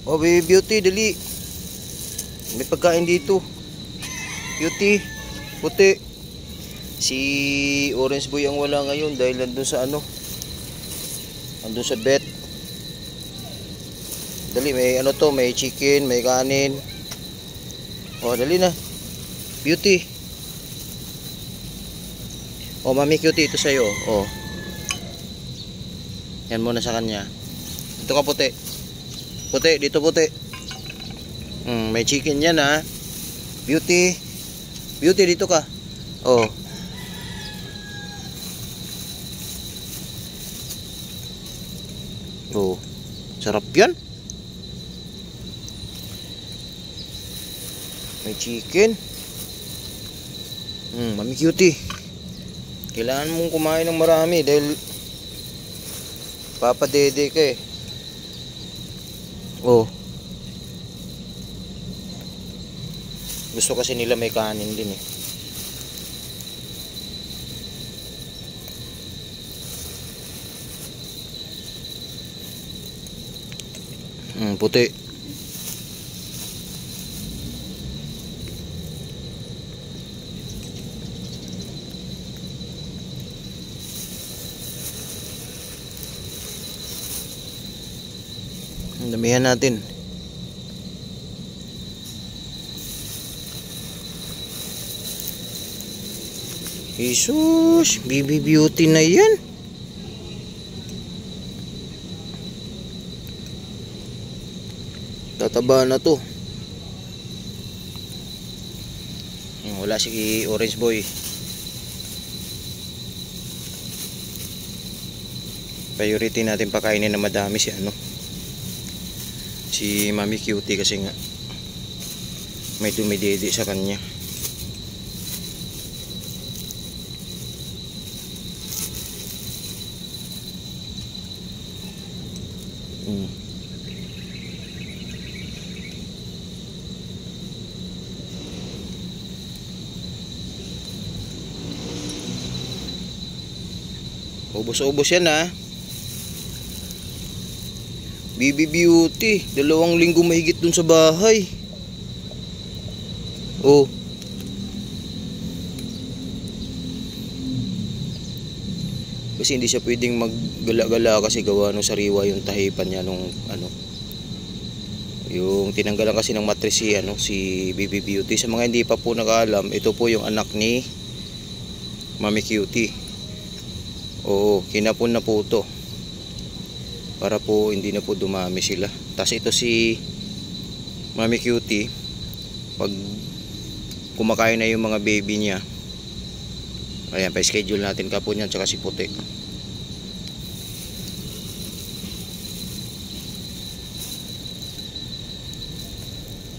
Oh, baby beauty, dali. May pagkain dito. Beauty, puti. Si Orange Boy ang wala ngayon dahil nandun sa ano. Nandun sa vet. Dali, may ano to, may chicken, may kanin. Oh, dali na. Beauty. Oh, Mami Cutie, ito sa'yo. Oh. Yan muna sa kanya. Dito ka, puti. Puti, dito puti. May chicken yan, ha. Beauty. Beauty, dito ka. Oh. Oh. Sarap yan. May chicken. Mami Cutie. Kailangan mong kumain ng marami dahil papadede ka eh. Oh. Gusto kasi nila may kanin din eh. Puti. Damihan natin. Jesus, baby beauty na yan. Tataba na to. Wala si Orange Boy. Priority natin pakainin na madami si ano, si Mami Cutie kasi nga may dumidede sa kanya. Ubos-ubos yan ha. Baby beauty, 2 linggo mahigit dun sa bahay. Oh. Kasi hindi siya pwedeng maggala-gala kasi gawa nung sariwa yung tahipan niya nung ano. Yung tinanggalan kasi ng mattress si ano, si Baby Beauty. Sa mga hindi pa po nakaalam, ito po yung anak ni Mami Cutie. Oo, kinapon na po ito. Para po hindi na po dumami sila. Tapos ito si Mami Cutie, pag kumakain na yung mga baby niya, ayan, pa-schedule natin ka po niyan, tsaka si puti.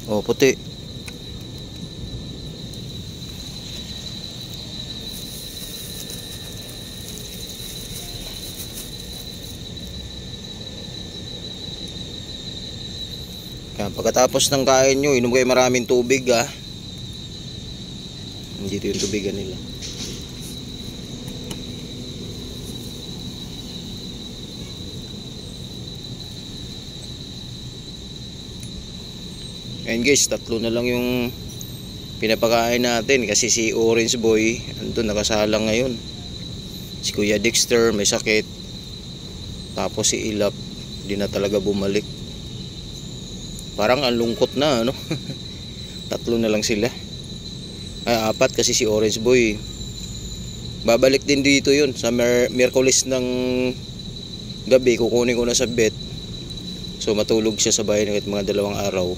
Oh, puti. Yan, pagkatapos ng kain nyo, inom kayo maraming tubig ha. Dito yung tubigan nila. Ayan guys, 3 na lang yung pinapakain natin kasi si Orange Boy andun nakasalang ngayon. Si Kuya Dexter may sakit. Tapos si Ilap di na talaga bumalik. Parang ang lungkot na ano. 3 na lang sila. Ay 4 kasi si Orange Boy babalik din dito yun sa Miyerkules ng gabi. Kukunin ko na sa vet. So matulog siya sa bahay ng mga 2 araw.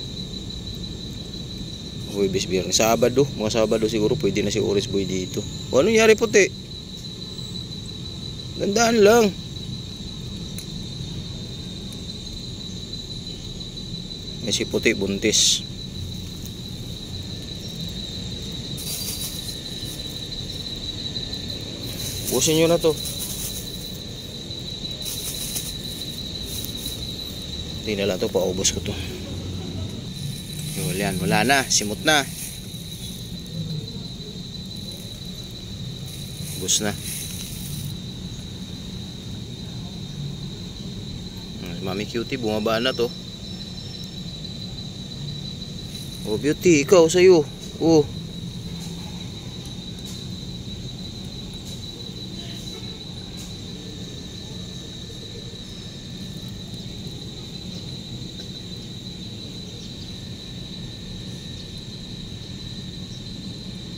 Huwebes, Biyernes, Sabado, mga Sabado siguro pwede na si Orange Boy dito. O anong nangyari puti? Gandaan lang. Yan si puti buntis. Busin nyo na to. Hindi na lang to, paubos ko to. Yan, wala na, simot na. Bus na. Mami Cutie bumaba na to. Oh, Beauty, ikaw sa'yo. Oh.